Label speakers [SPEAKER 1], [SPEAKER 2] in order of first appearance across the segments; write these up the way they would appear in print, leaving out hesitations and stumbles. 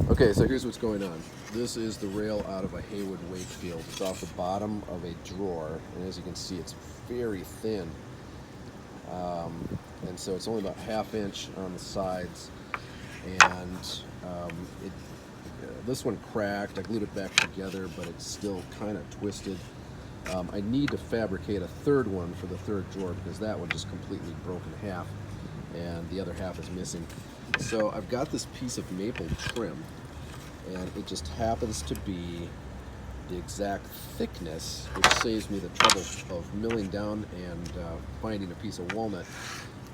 [SPEAKER 1] Okay, so here's what's going on. This is the rail out of a Heywood Wakefield. It's off the bottom of a drawer, and as you can see, it's very thin. And so it's only about ½ inch on the sides, and this one cracked. I glued it back together, but it's still kind of twisted. I need to fabricate a third one for the third drawer because that one just completely broke in half, and the other half is missing. So I've got this piece of maple trim, and it just happens to be the exact thickness, which saves me the trouble of milling down and finding a piece of walnut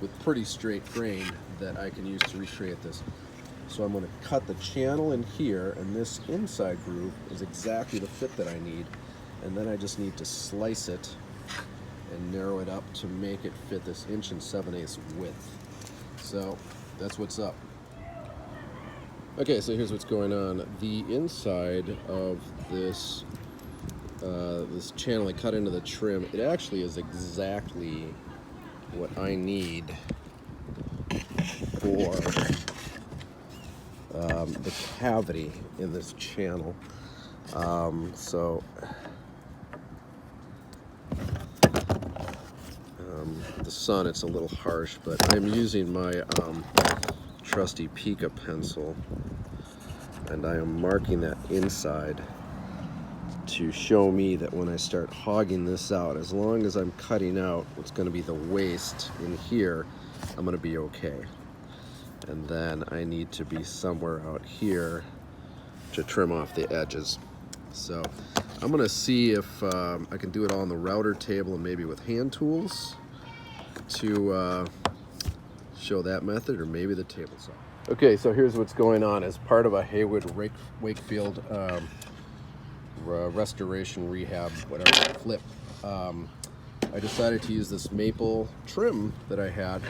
[SPEAKER 1] with pretty straight grain that I can use to recreate this. So I'm going to cut the channel in here, and this inside groove is exactly the fit that I need, and then I just need to slice it and narrow it up to make it fit this 1 7/8" width. So that's what's up. Okay, so here's what's going on. The inside of this this channel I cut into the trim, it actually is exactly what I need for the cavity in this channel. The sun, it's a little harsh, but I'm using my trusty Pica pencil, and I am marking that inside to show me that when I start hogging this out, as long as I'm cutting out what's going to be the waste in here, I'm going to be okay. And then I need to be somewhere out here to trim off the edges. So I'm going to see if I can do it all on the router table and maybe with hand tools to show that method, or maybe the table saw. Okay, so here's what's going on. As part of a Heywood Wakefield restoration, rehab, whatever, flip, I decided to use this maple trim that I had,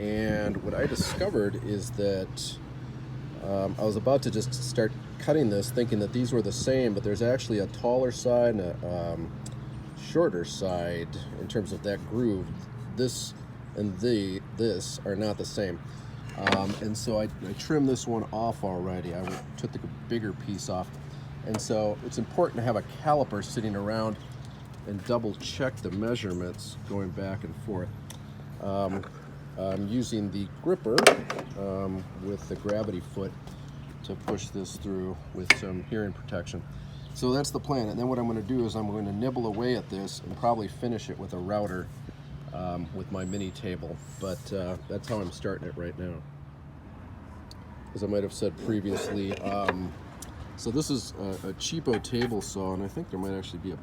[SPEAKER 1] and what I discovered is that I was about to just start cutting this thinking that these were the same, but there's actually a taller side and a shorter side in terms of that groove. This and this are not the same. And so I trimmed this one off already. I took the bigger piece off. And so it's important to have a caliper sitting around and double check the measurements going back and forth. I'm using the gripper with the gravity foot to push this through with some hearing protection. So that's the plan. And then what I'm going to do is I'm going to nibble away at this and probably finish it with a router with my mini table. But that's how I'm starting it right now. As I might have said previously, so this is a cheapo table saw, and I think there might actually be a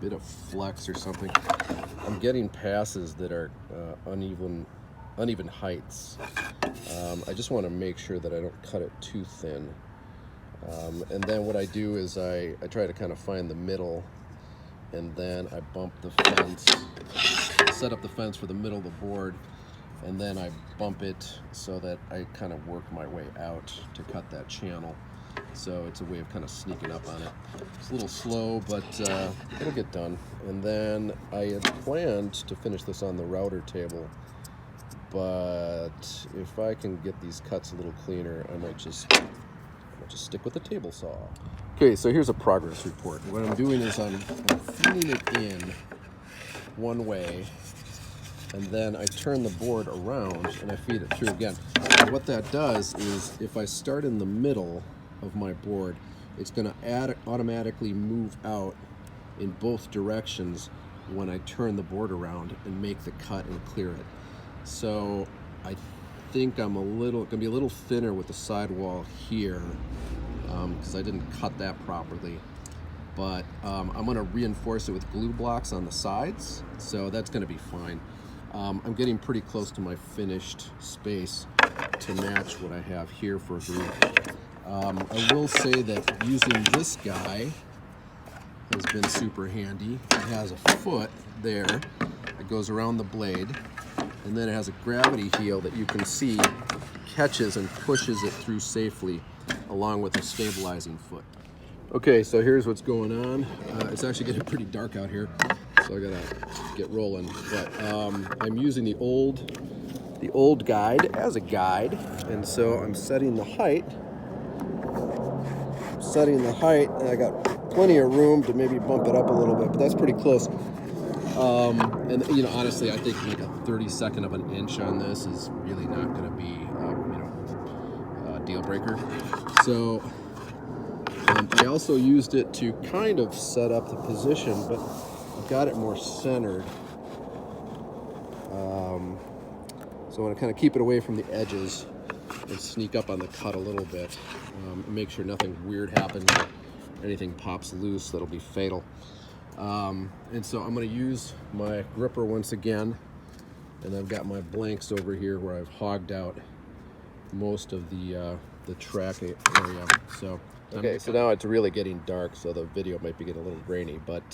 [SPEAKER 1] bit of flex or something. I'm getting passes that are uneven heights. I just want to make sure that I don't cut it too thin. And then what I do is I try to kind of find the middle, and then I bump the fence, set up the fence for the middle of the board, and then I bump it so that I kind of work my way out to cut that channel. So it's a way of kind of sneaking up on it. It's a little slow, but it'll get done. And then I had planned to finish this on the router table, but if I can get these cuts a little cleaner, I might just stick with the table saw. Okay, so here's a progress report. What I'm doing is I'm feeding it in one way, and then I turn the board around and I feed it through again. And what that does is if I start in the middle of my board, it's going to automatically move out in both directions when I turn the board around and make the cut and clear it. So I think I'm going to be a little thinner with the sidewall here because I didn't cut that properly. But I'm going to reinforce it with glue blocks on the sides, so that's going to be fine. I'm getting pretty close to my finished space to match what I have here for glue. I will say that using this guy has been super handy. It has a foot there that goes around the blade, and then it has a gravity heel that you can see catches and pushes it through safely, along with a stabilizing foot. Okay, so here's what's going on. It's actually getting pretty dark out here, so I gotta get rolling. But I'm using the old guide as a guide, and so I'm setting the height setting the height, and I got plenty of room to maybe bump it up a little bit, but that's pretty close. And you know, honestly, I think like a 32nd of an inch on this is really not going to be, you know, a deal breaker. So I also used it to kind of set up the position, but I've got it more centered. So I want to kind of keep it away from the edges and sneak up on the cut a little bit, and make sure nothing weird happens or anything pops loose that'll be fatal. And so I'm going to use my gripper once again, and I've got my blanks over here where I've hogged out most of the track area. So okay, so now it's really getting dark, so the video might be getting a little grainy, but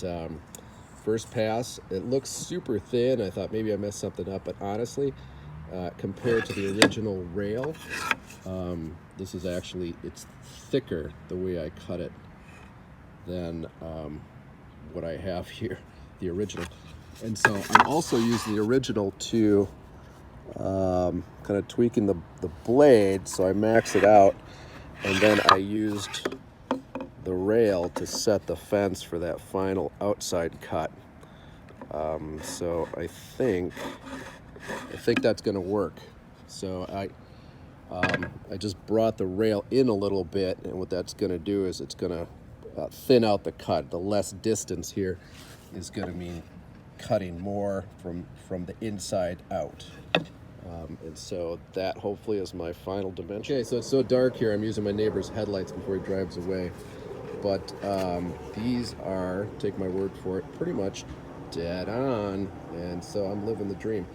[SPEAKER 1] first pass, it looks super thin. I thought maybe I messed something up, but honestly, compared to the original rail, this is actually, it's thicker the way I cut it than what I have here, the original. And so I'm also using the original to kind of tweaking the blade, so I max it out, and then I used the rail to set the fence for that final outside cut. So I think that's going to work. So I just brought the rail in a little bit, and what that's going to do is it's going to thin out the cut. The less distance here is going to mean cutting more from the inside out. And so that hopefully is my final dimension. Okay, so it's so dark here, I'm using my neighbor's headlights before he drives away. But these are, take my word for it, pretty much dead on. And so I'm living the dream.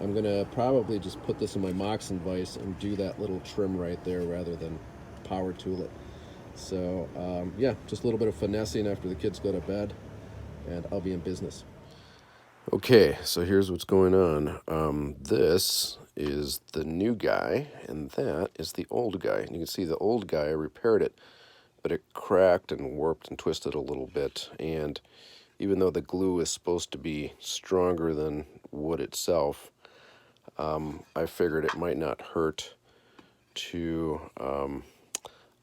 [SPEAKER 1] I'm gonna probably just put this in my Moxon vise and do that little trim right there rather than power tool it. So yeah, just a little bit of finessing after the kids go to bed, and I'll be in business. Okay, so here's what's going on. This is the new guy, and that is the old guy. And you can see the old guy, I repaired it, but it cracked and warped and twisted a little bit. And even though the glue is supposed to be stronger than wood itself, I figured it might not hurt to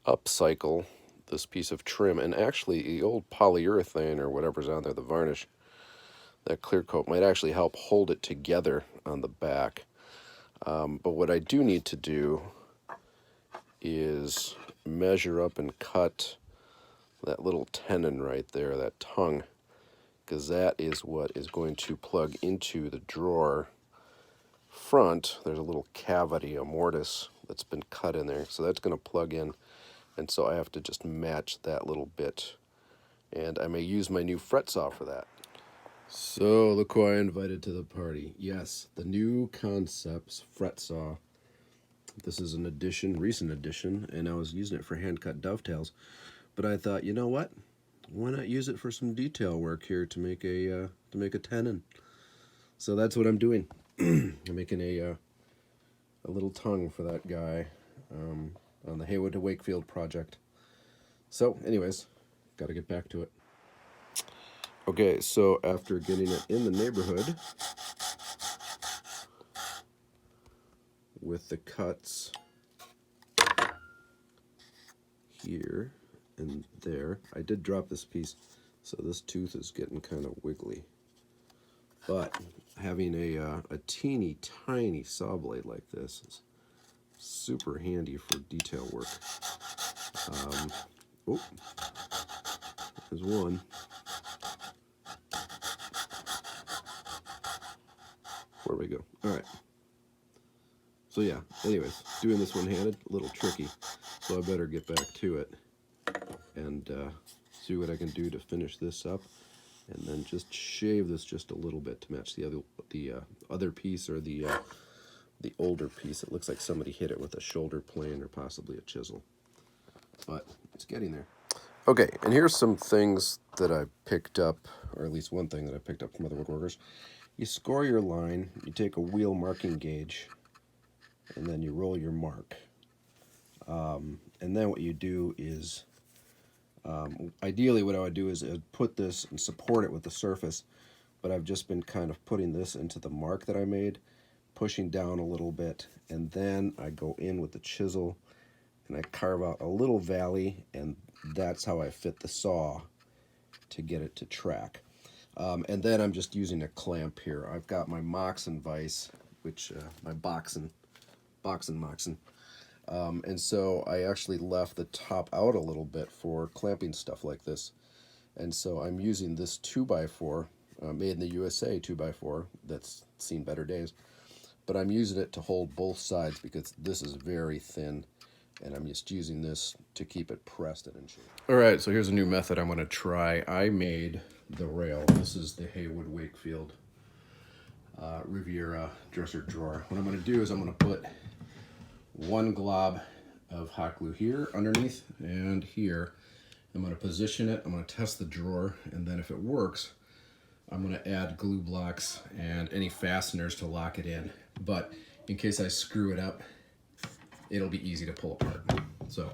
[SPEAKER 1] upcycle this piece of trim. And actually, the old polyurethane or whatever's on there, the varnish, that clear coat might actually help hold it together on the back. But what I do need to do is measure up and cut that little tenon right there, that tongue, because that is what is going to plug into the drawer front. There's a little cavity, a mortise that's been cut in there, so that's going to plug in, and so I have to just match that little bit, and I may use my new fret saw for that. So look who I invited to the party. Yes, the new Concepts fret saw. This is an addition, recent addition, and I was using it for hand-cut dovetails. But I thought, you know what? Why not use it for some detail work here to make a tenon? So that's what I'm doing. I'm making a little tongue for that guy on the Heywood Wakefield project. So, anyways, got to get back to it. Okay, so after getting it in the neighborhood with the cuts here and there, I did drop this piece, so this tooth is getting kind of wiggly. But having a teeny tiny saw blade like this is super handy for detail work. Oh, there's one. Where we go? All right. So yeah, anyways, doing this one-handed, a little tricky, so I better get back to it and see what I can do to finish this up, and then just shave this just a little bit to match the other piece, or the older piece. It looks like somebody hit it with a shoulder plane or possibly a chisel, but it's getting there. Okay, and here's some things that I picked up, or at least one thing that I picked up from other woodworkers. You score your line, you take a wheel marking gauge, and then you roll your mark. And then what you do is, ideally what I would do is put this and support it with the surface, but I've just been kind of putting this into the mark that I made, pushing down a little bit, and then I go in with the chisel and I carve out a little valley, and that's how I fit the saw to get it to track. And then I'm just using a clamp here. I've got my Moxon vise, which my Boxen. And so I actually left the top out a little bit for clamping stuff like this. And so I'm using this 2x4, made in the USA 2x4, that's seen better days. But I'm using it to hold both sides because this is very thin, and I'm just using this to keep it pressed and in shape. All right, so here's a new method I'm going to try. I made the rail. This is the Heywood Wakefield Riviera dresser drawer. What I'm going to do is I'm going to put one glob of hot glue here underneath and here. I'm going to position it. I'm going to test the drawer, and then if it works, I'm going to add glue blocks and any fasteners to lock it in. But in case I screw it up, it'll be easy to pull apart. So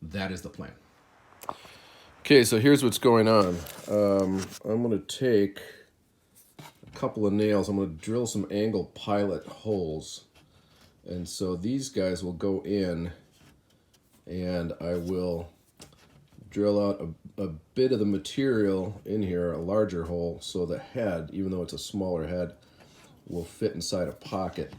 [SPEAKER 1] that is the plan. Okay, so here's what's going on. I'm going to take a couple of nails. I'm going to drill some angle pilot holes. And so these guys will go in, and I will drill out a bit of the material in here, a larger hole, so the head, even though it's a smaller head, will fit inside a pocket.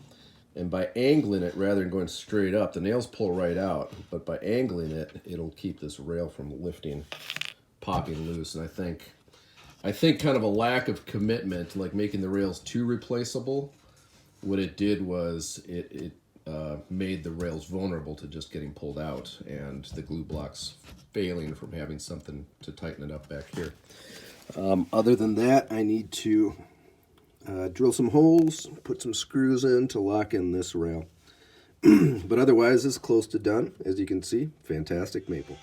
[SPEAKER 1] And by angling it rather than going straight up, the nails pull right out, but by angling it, it'll keep this rail from lifting, popping loose. And I think kind of a lack of commitment, like making the rails too replaceable, what it did was it made the rails vulnerable to just getting pulled out, and the glue blocks failing from having something to tighten it up back here. Other than that, I need to drill some holes, put some screws in to lock in this rail. But otherwise, it's close to done. As you can see, fantastic maple.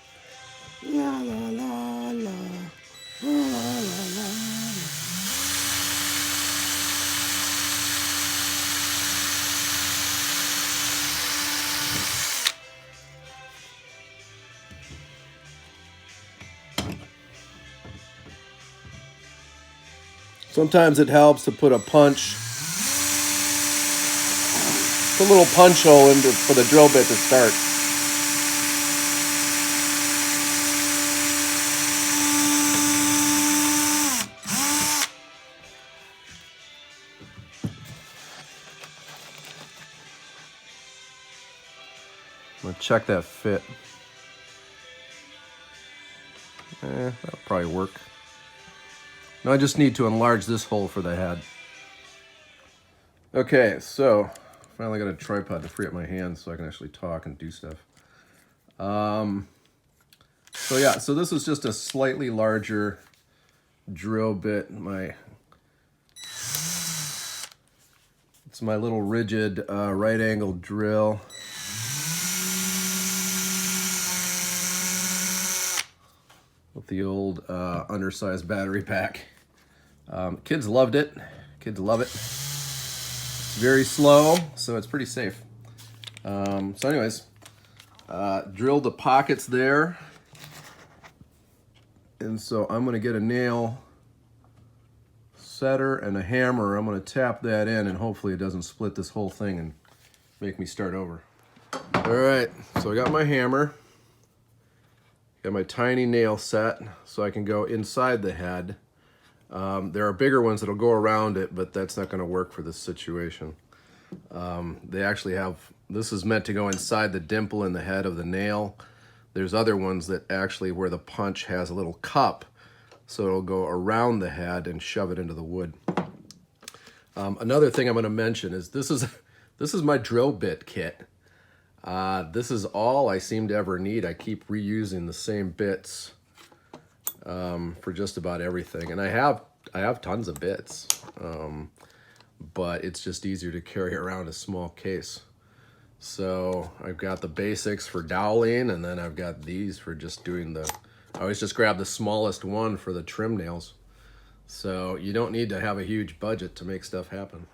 [SPEAKER 1] La la la la, la la la. Sometimes it helps to put a punch, put a little punch hole in for the drill bit to start. I'm going to check that fit. That'll probably work. Now I just need to enlarge this hole for the head. Okay, so finally got a tripod to free up my hands so I can actually talk and do stuff. So yeah, so this is just a slightly larger drill bit. It's my little rigid right angle drill. With the old undersized battery pack. Kids loved it. Kids love it. It's very slow, so it's pretty safe. So anyways, drilled the pockets there. And so I'm going to get a nail setter and a hammer. I'm going to tap that in, and hopefully it doesn't split this whole thing and make me start over. All right, so I got my hammer. Got my tiny nail set so I can go inside the head. There are bigger ones that'll go around it, but that's not going to work for this situation. They actually have, this is meant to go inside the dimple in the head of the nail. There's other ones that actually where the punch has a little cup, so it'll go around the head and shove it into the wood. Another thing I'm going to mention is this is my drill bit kit. This is all I seem to ever need. I keep reusing the same bits for just about everything, and I have tons of bits, but it's just easier to carry around a small case. So I've got the basics for doweling, and then I've got these for just doing I always just grab the smallest one for the trim nails. So you don't need to have a huge budget to make stuff happen.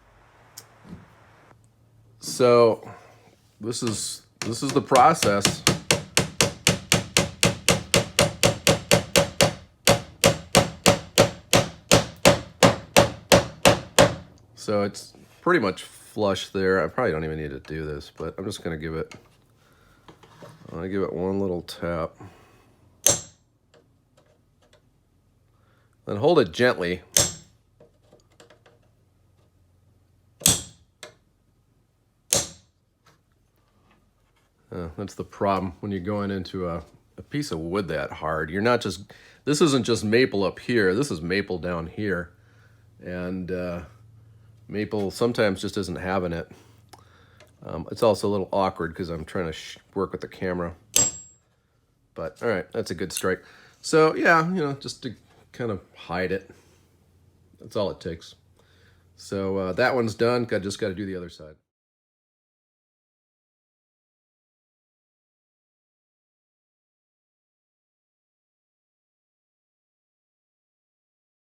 [SPEAKER 1] So this is the process. So it's pretty much flush there. I probably don't even need to do this, but I'm just going to give it I give it one little tap. Then hold it gently. That's the problem when you're going into a piece of wood that hard. You're not just, this isn't just maple up here, this is maple down here. And maple sometimes just isn't having it. It's also a little awkward because I'm trying to work with the camera. But all right, that's a good strike. So yeah, you know, just to kind of hide it. That's all it takes. So that one's done. I just got to do the other side.